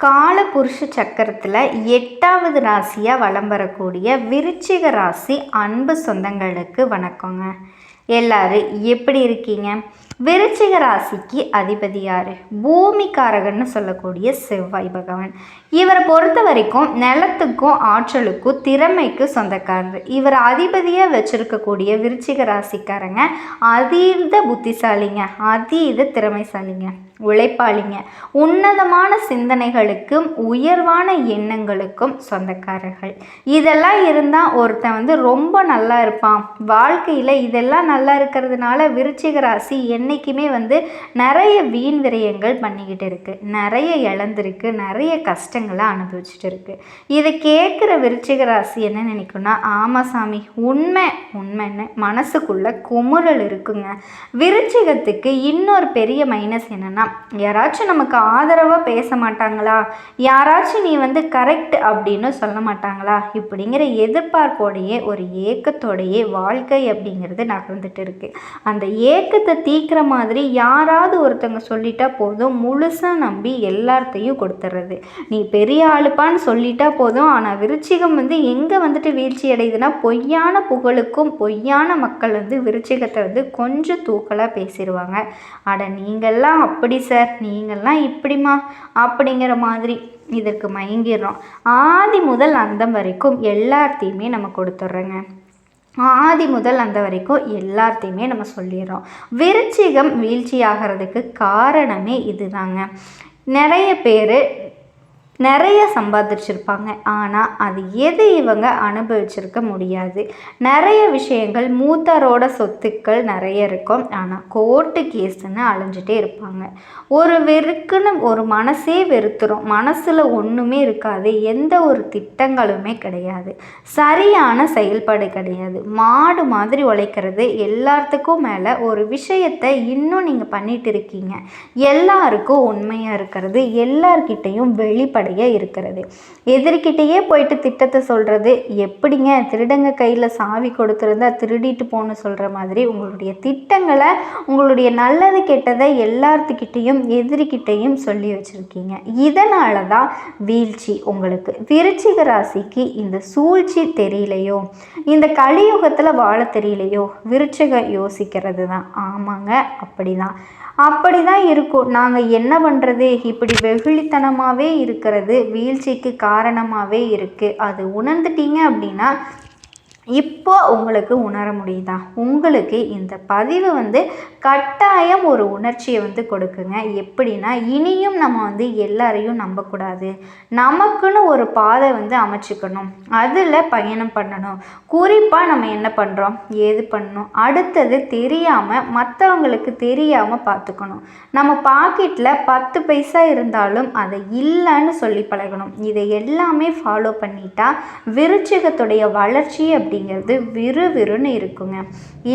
காலபுருஷ சக்கரத்தில் 8வது ராசியாக வலம் வரக்கூடிய விருச்சிக ராசி அன்பு சொந்தங்களுக்கு வணக்கங்க. எல்லாரும் எப்படி இருக்கீங்க? விருச்சிக ராசிக்கு அதிபதி யார்? பூமிக்காரகன்னு சொல்லக்கூடிய செவ்வாய் பகவான். இவரை பொறுத்த வரைக்கும் நிலத்துக்கும் ஆற்றலுக்கும் திறமைக்கு சொந்தக்காரர். இவர் அதிபதியாக வச்சிருக்கக்கூடிய விருச்சிக ராசிக்காரங்க அதீத புத்திசாலிங்க, அதீத திறமைசாலிங்க, உழைப்பாளிங்க, உன்னதமான சிந்தனைகளுக்கும் உயர்வான எண்ணங்களுக்கும் சொந்தக்காரர்கள். இதெல்லாம் இருந்தால் ஒருத்தன் ரொம்ப நல்லா இருப்பான் வாழ்க்கையில். இதெல்லாம் நல்லா இருக்கிறதுனால விருச்சிக ராசி என்றைக்குமே நிறைய வீண் விரயங்கள் பண்ணிக்கிட்டு இருக்குது, நிறைய இழந்திருக்கு, நிறைய கஷ்டங்களை அனுபவிச்சுட்டு இருக்குது. இதை கேட்குற விருச்சிக ராசி என்ன நினைக்கும்னா, ஆமாம் சாமி, உண்மைன்னு மனசுக்குள்ள குமுறல் இருக்குங்க. விருச்சிகத்துக்கு இன்னொரு பெரிய மைனஸ் என்னன்னா, யாராச்சும் நமக்கு ஆதரவாக பேச மாட்டாங்களா, யாராச்சும் நீ கரெக்ட் அப்படின்னு சொல்ல மாட்டாங்களா, இப்படிங்கிற எதிர்பார்ப்போடையே ஒரு ஏக்கத்தோடையே வாழ்க்கை அப்படிங்கிறது நகர்ந்துட்டு இருக்கு. அந்த ஏக்கத்தை தீக்கிற மாதிரி யாராவது ஒருத்தவங்க சொல்லிட்டா போதும், முழுசாக நம்பி எல்லாத்தையும் கொடுத்துட்றது. நீ பெரிய ஆளுப்பான்னு சொல்லிட்டா போதும். ஆனால் விருச்சிகம் எங்கே வீழ்ச்சி அடையுதுன்னா, பொய்யான புகழுக்கும் பொய்யான மக்கள் விருச்சிகத்தை கொஞ்சம் தூக்கலாக பேசிடுவாங்க. அட நீங்கள்லாம் அப்படி சார், நீங்கள்லாம் இப்படிமா அப்படிங்கிற மாதிரி இதற்கு மயங்கிடுறோம். ஆதி முதல் அந்தம் வரைக்கும் எல்லாத்தையுமே நம்ம கொடுத்துட்றோங்க. ஆதி முதல் அந்த வரைக்கும் எல்லாத்தையுமே நம்ம சொல்லிடுறோம். விருச்சிகம் வீழ்ச்சி ஆகிறதுக்கு காரணமே இதுதாங்க. நிறைய பேர் நிறைய சம்பாதிச்சிருப்பாங்க, ஆனால் அது எது இவங்க அனுபவிச்சிருக்க முடியாது. நிறைய விஷயங்கள் மூத்தாரோட சொத்துக்கள் நிறைய இருக்கும், ஆனால் கோர்ட்டு கேஸுன்னு அலைஞ்சிட்டே இருப்பாங்க. வெறுக்குன்னு ஒரு மனசே வெறுத்துரும், மனசில் ஒன்றுமே இருக்காது, எந்த ஒரு திட்டங்களுமே கிடையாது, சரியான செயல்பாடு கிடையாது, மாடு மாதிரி உழைக்கிறது. எல்லாத்துக்கும் மேலே ஒரு விஷயத்தை இன்னும் நீங்கள் பண்ணிட்டு இருக்கீங்க, எல்லாருக்கும் உண்மையாக இருக்கிறது, எல்லார்கிட்டையும் வெளிப்படையாக இருக்கிறது. எதிர்கிட்டயே போயிட்டு திட்டத்தை சொல்கிறது எப்படிங்க? திருடங்க கையில் சாவி கொடுத்துருந்தா திருடிட்டு போன்னு சொல்கிற மாதிரி உங்களுடைய திட்டங்களை, உங்களுடைய நல்லது கெட்டதை எல்லாத்துக்கிட்டையும் எதிர்கிட்டையும் சொல்லி வச்சுருக்கீங்க. இதனால தான் வீழ்ச்சி உங்களுக்கு. விருச்சிக ராசிக்கு இந்த சூழ்ச்சி தெரியலையோ, இந்த கலியுகத்தில் வாழ தெரியலையோ, விருச்சிகம் யோசிக்கிறது தான். ஆமாங்க, அப்படி தான் இருக்கும். நாங்கள் என்ன பண்ணுறது, இப்படி வெகுளித்தனமாகவே இருக்கிறது வீழ்ச்சிக்கு காரணமாகவே இருக்குது. அது உணர்ந்துட்டீங்க அப்படின்னா இப்போ உங்களுக்கு உணர முடியுதா? உங்களுக்கு இந்த பதிவு கட்டாயம் ஒரு உணர்ச்சியை கொடுக்குங்க. எப்படின்னா, இனியும் நம்ம எல்லாரையும் நம்பக்கூடாது, நமக்குன்னு ஒரு பாதை அமைச்சுக்கணும், அதில் பயணம் பண்ணணும். குறிப்பாக நம்ம என்ன பண்ணுறோம், ஏது பண்ணணும், அடுத்தது தெரியாமல் மற்றவங்களுக்கு தெரியாமல் பார்த்துக்கணும். நம்ம பாக்கெட்டில் 10 பைசா இருந்தாலும் அதை இல்லைன்னு சொல்லி பழகணும். இதை எல்லாமே ஃபாலோ பண்ணிட்டா விருச்சிகத்துடைய வளர்ச்சி அப்படிங்கிறது விறுவிறுன்னு இருக்குங்க.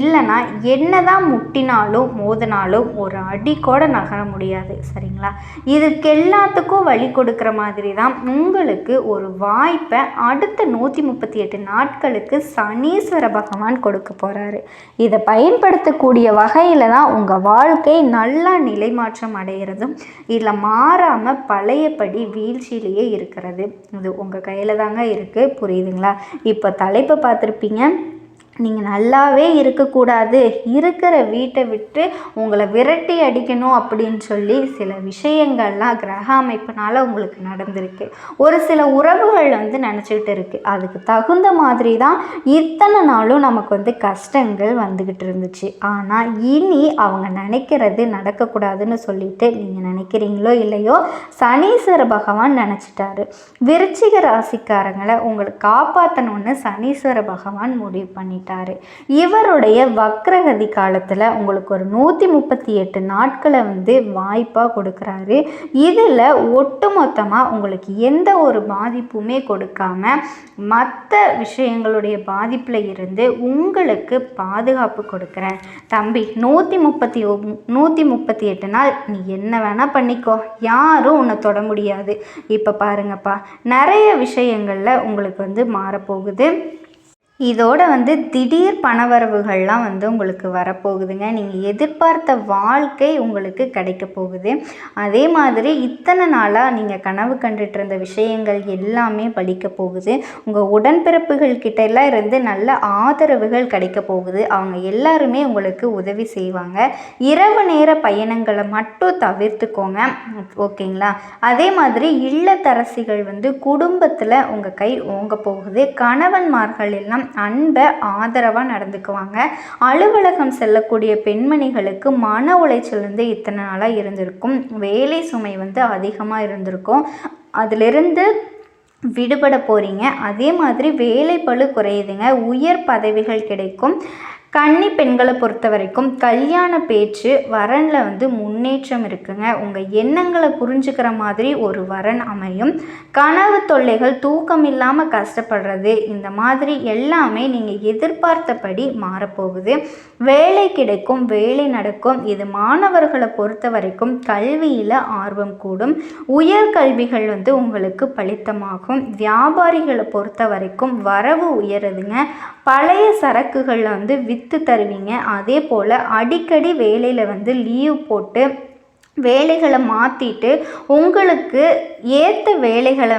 இல்லைன்னா என்னதான் முட்டினாலும் மோதினாலும் ஒரு அடி கூட நகர முடியாது. சரிங்களா? இதுக்கு எல்லாத்துக்கும் வழி கொடுக்குற மாதிரி தான் உங்களுக்கு ஒரு வாய்ப்பை அடுத்த 138 நாட்களுக்கு சனீஸ்வர பகவான் கொடுக்க போகிறாரு. இதை பயன்படுத்தக்கூடிய வகையில் தான் உங்கள் வாழ்க்கை நல்லா நிலைமாற்றம் அடைகிறதும் இல்லை மாறாமல் பழையபடி வீழ்ச்சியிலேயே இருக்கிறது. இது உங்கள் கையில் தாங்க இருக்குது. புரியுதுங்களா? இப்போ தலைப்பை பார்த்துருப்பீங்க. நீங்கள் நல்லாவே இருக்கக்கூடாது, இருக்கிற வீட்டை விட்டு உங்களை விரட்டி அடிக்கணும் அப்படின்னு சொல்லி சில விஷயங்கள்லாம் கிரக அமைப்பினால் உங்களுக்கு நடந்திருக்கு. ஒரு சில உறவுகள் நினச்சிக்கிட்டு இருக்குது, அதுக்கு தகுந்த மாதிரி தான் இத்தனை நாளும் நமக்கு கஷ்டங்கள் வந்துக்கிட்டு இருந்துச்சு. ஆனால் இனி அவங்க நினைக்கிறது நடக்கக்கூடாதுன்னு சொல்லிட்டு நீங்கள் நினைக்கிறீங்களோ இல்லையோ, சனீஸ்வர பகவான் நினச்சிட்டாரு. விருச்சிக ராசிக்காரங்களை உங்களை காப்பாற்றணும்னு சனீஸ்வர பகவான் முடிவு பண்ணிட்டார். இவருடைய வக்ரகதி காலத்தில் உங்களுக்கு ஒரு 138 நாட்களை வாய்ப்பாக கொடுக்குறாரு. இதில் ஒட்டுமொத்தமாக உங்களுக்கு எந்த ஒரு பாதிப்புமே கொடுக்காம மற்ற விஷயங்களுடைய பாதிப்பில் இருந்து உங்களுக்கு பாதுகாப்பு கொடுக்குறேன் தம்பி. 138 நாள் நீ என்ன வேணால் பண்ணிக்கோ, யாரும் உன்னை தொட முடியாது. இப்போ பாருங்கப்பா, நிறைய விஷயங்களில் உங்களுக்கு மாறப்போகுது. இதோட திடீர் பணவரவுகள்லாம் உங்களுக்கு வரப்போகுதுங்க. நீங்கள் எதிர்பார்த்த வாழ்க்கை உங்களுக்கு கிடைக்க போகுது. அதே மாதிரி இத்தனை நாளாக நீங்கள் கனவு கண்டுட்டு இருந்த விஷயங்கள் எல்லாமே பலிக்க போகுது. உங்கள் உடன்பிறப்புகள் கிட்டெல்லாம் இருந்து நல்ல ஆதரவுகள் கிடைக்க போகுது. அவங்க எல்லாருமே உங்களுக்கு உதவி செய்வாங்க. இரவு நேர பயணங்களை மட்டும் தவிர்த்துக்கோங்க, ஓகேங்களா? அதே மாதிரி இல்லத்தரசிகள் குடும்பத்தில் உங்கள் கை ஓங்க போகுது. கணவன்மார்கள் எல்லாம் அன்பை ஆதரவாக நடந்துக்குவாங்க. அலுவலகம் செல்லக்கூடிய பெண்மணிகளுக்கு மன உளைச்சல் இத்தனை நாளாக இருந்திருக்கும். வேலை சுமை அதிகமாக இருந்திருக்கும். அதிலிருந்து விடுபட போகிறீங்க. அதே மாதிரி வேலை பளு குறையுதுங்க. உயர் பதவிகள் கிடைக்கும். கன்னி பெண்களை பொறுத்த வரைக்கும் கல்யாண பேச்சு வரனில் முன்னேற்றம் இருக்குங்க. உங்கள் எண்ணங்களை புரிஞ்சுக்கிற மாதிரி ஒரு வரன் அமையும். கனவு தொல்லைகள், தூக்கம் இல்லாமல் கஷ்டப்படுறது, இந்த மாதிரி எல்லாமே நீங்கள் எதிர்பார்த்தபடி மாறப்போகுது. வேலை கிடைக்கும், வேலை நடக்கும். இது மாணவர்களை பொறுத்த வரைக்கும் கல்வியில் ஆர்வம் கூடும். உயர்கல்விகள் உங்களுக்கு பலித்தமாகும். வியாபாரிகளை பொறுத்த வரைக்கும் வரவு உயருதுங்க. பழைய சரக்குகளில் விற்று தருவீங்க. அதே போல் அடிக்கடி வேலையில் லீவ் போட்டு வேலைகளை மாற்றிட்டு உங்களுக்கு ஏற்ற வேலைகளை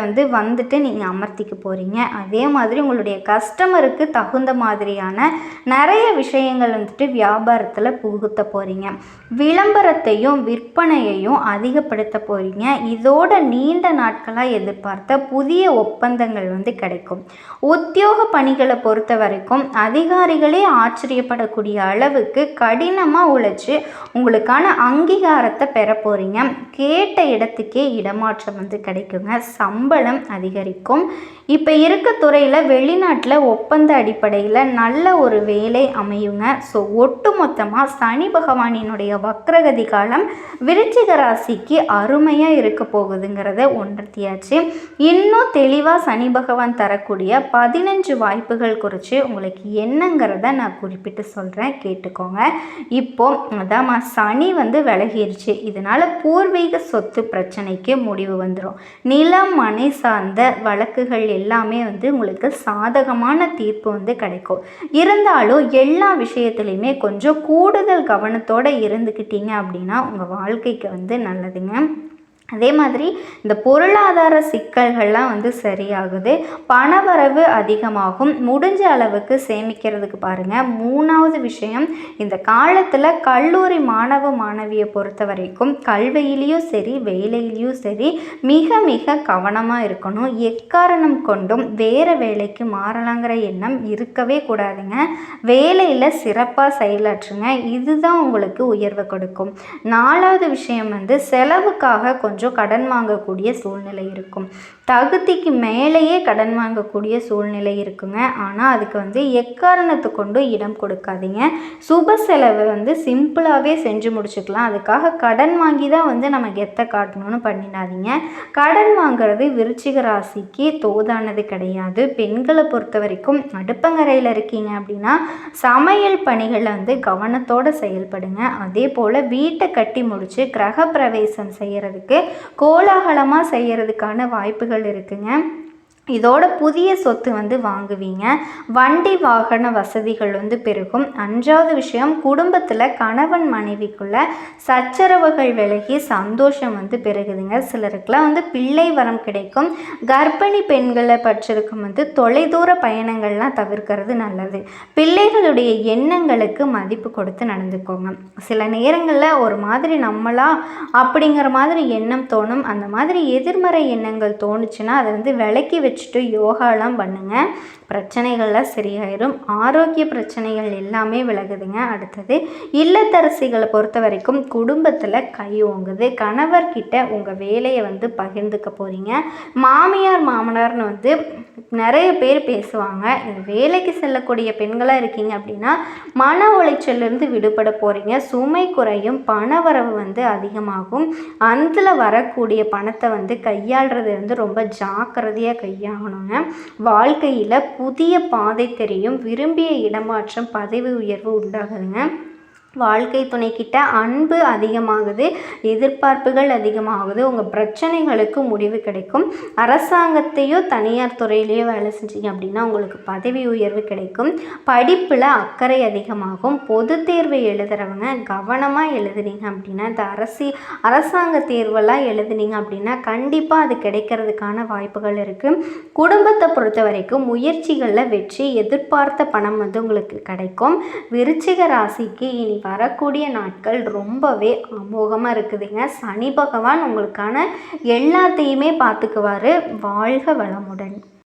நீங்கள் அமர்த்திக்க போகிறீங்க. அதே மாதிரி உங்களுடைய கஸ்டமருக்கு தகுந்த மாதிரியான நிறைய விஷயங்கள் வியாபாரத்தில் புகுத்த போகிறீங்க. விளம்பரத்தையும் விற்பனையையும் அதிகப்படுத்த போகிறீங்க. இதோட நீண்ட நாட்களாக எதிர்பார்த்த புதிய ஒப்பந்தங்கள் கிடைக்கும். உத்தியோக பணிகளை பொறுத்த வரைக்கும் அதிகாரிகளே ஆச்சரியப்படக்கூடிய அளவுக்கு கடினமாக உழைச்சி உங்களுக்கான அங்கீகாரத்தை பெற போகிறீங்க. கேட்ட இடத்துக்கே இடமாற்றம் கிடைக்குங்க. சம்பளம் அதிகரிக்கும். இப்போ இருக்க துறையில் வெளிநாட்டில் ஒப்பந்த அடிப்படையில் நல்ல ஒரு வேலை அமையுங்க. ஸோ ஒட்டு மொத்தமாக சனி பகவானினுடைய வக்ரகதி காலம் விருச்சிக ராசிக்கு அருமையாக இருக்க போகுதுங்கிறத உணர்த்தியாச்சு. இன்னும் தெளிவாக சனி பகவான் தரக்கூடிய 15 வாய்ப்புகள் குறித்து உங்களுக்கு என்னங்கிறத நான் குறிப்பிட்டு சொல்கிறேன், கேட்டுக்கோங்க. இப்போ அதான் சனி விலகிருச்சு. இதனால் பூர்வீக சொத்து பிரச்சனைக்கு முடிவு வந்துடும். நிலம் மனை சார்ந்த வழக்குகள் எல்லாமே உங்களுக்கு சாதகமான தீர்ப்பு கிடைக்கும். இருந்தாலும் எல்லா விஷயத்துலையுமே கொஞ்சம் கூடுதல் கவனத்தோடு இருந்துக்கிட்டீங்க அப்படின்னா உங்கள் வாழ்க்கைக்கு நல்லதுங்க. அதே மாதிரி இந்த பொருளாதார சிக்கல்கள்லாம் சரியாகுது. பணவரவு அதிகமாகும். முடிஞ்ச அளவுக்கு சேமிக்கிறதுக்கு பாருங்கள். 3வது விஷயம், இந்த காலத்தில் கல்லூரி மாணவ மாணவியை பொறுத்த வரைக்கும் கல்வியிலையும் சரி வேலையிலையும் சரி மிக மிக கவனமாக இருக்கணும். எக்காரணம் கொண்டும் வேறு வேலைக்கு மாறலாங்கிற எண்ணம் இருக்கவே கூடாதுங்க. வேலையில் சிறப்பாக செயலாற்றுங்க. இதுதான் உங்களுக்கு உயர்வை கொடுக்கும். 4வது விஷயம் செலவுக்காக கொஞ்சம் கடன் வாங்கக்கூடிய சூழ்நிலை இருக்கும். தகுதிக்கு மேலேயே கடன் வாங்கக்கூடிய சூழ்நிலை இருக்குங்க. ஆனால் அதுக்கு எக்காரணத்தை கொண்டு இடம் கொடுக்காதீங்க. சுப செலவை சிம்பிளாகவே செஞ்சு முடிச்சுக்கலாம். அதுக்காக கடன் வாங்கி தான் நம்ம கெத்த காட்டணும்னு பண்ணிடாதீங்க. கடன் வாங்குறது விருச்சிக ராசிக்கு தோதானது கிடையாது. பெண்களை பொறுத்த வரைக்கும் அடுப்பங்கரையில் இருக்கீங்க அப்படின்னா சமையல் பணிகளை கவனத்தோடு செயல்படுங்க. அதே போல் வீட்டை கட்டி முடித்து கிரக பிரவேசம் செய்கிறதுக்கு கோலாகலமாக செய்கிறதுக்கான வாய்ப்புகள் இருக்குங்க. இதோட புதிய சொத்து வாங்குவீங்க. வண்டி வாகன வசதிகள் பெருகும். 5வது விஷயம், குடும்பத்தில் கணவன் மனைவிக்குள்ள சச்சரவுகள் விலகி சந்தோஷம் பெருகுதுங்க. சிலருக்குலாம் பிள்ளை வரம் கிடைக்கும். கர்ப்பிணி பெண்களை பற்றிருக்கும் தொலைதூர பயணங்கள்லாம் தவிர்க்கிறது நல்லது. பிள்ளைகளுடைய எண்ணங்களுக்கு மதிப்பு கொடுத்து நடந்துக்கோங்க. சில நேரங்களில் ஒரு மாதிரி நம்மளா அப்படிங்கிற மாதிரி எண்ணம் தோணும். அந்த மாதிரி எதிர்மறை எண்ணங்கள் தோணுச்சுன்னா அதை விலக்கி வச்சுட்டு யோகாலாம் பண்ணுங்க. பிரச்சனைகள்லாம் சரியாயிரும். ஆரோக்கிய பிரச்சனைகள் எல்லாமே விலகுதுங்க. அடுத்தது, இல்லத்தரசிகளை பொறுத்த வரைக்கும் குடும்பத்தில் கை ஓங்குது. கணவர்கிட்ட உங்கள் வேலையை பகிர்ந்துக்க போகிறீங்க. மாமியார் மாமனார்னு நிறைய பேர் பேசுவாங்க. இந்த வேலைக்கு செல்லக்கூடிய பெண்களாக இருக்கீங்க அப்படின்னா மன உளைச்சலிருந்து விடுபட போகிறீங்க. சுமை குறையும். பணவரவு அதிகமாகும். அதில் வரக்கூடிய பணத்தை கையாளுறது ரொம்ப ஜாக்கிரதையாக கையாகணுங்க. வாழ்க்கையில் புதிய பாதை தெரியும். விரும்பிய இடமாற்றம், பதவி உயர்வு உண்டாகுதுங்க. வாழ்க்கை துணைக்கிட்ட அன்பு அதிகமாகுது, எதிர்பார்ப்புகள் அதிகமாகுது, உங்கள் பிரச்சனைகளுக்கு முடிவு கிடைக்கும். அரசாங்கத்தையோ தனியார் துறையிலையோ வேலை செஞ்சீங்க அப்படின்னா உங்களுக்கு பதவி உயர்வு கிடைக்கும். படிப்பில் அக்கறை அதிகமாகும். பொது தேர்வு எழுதுகிறவங்க கவனமாக எழுதுனீங்க அப்படின்னா, இந்த அரசாங்க தேர்வெல்லாம் எழுதுனீங்க அப்படின்னா கண்டிப்பாக அது கிடைக்கிறதுக்கான வாய்ப்புகள் இருக்குது. குடும்பத்தை பொறுத்த வரைக்கும் முயற்சிகளில் வெற்றி, எதிர்பார்த்த பணம் உங்களுக்கு கிடைக்கும். விருச்சிக ராசிக்கு இனி வரக்கூடிய நாட்கள் ரொம்பவே அமோகமாக இருக்குதுங்க. சனி பகவான் உங்களுக்கான எல்லாத்தையுமே பார்த்துக்குவாரு. வாழ்க வளமுடன்.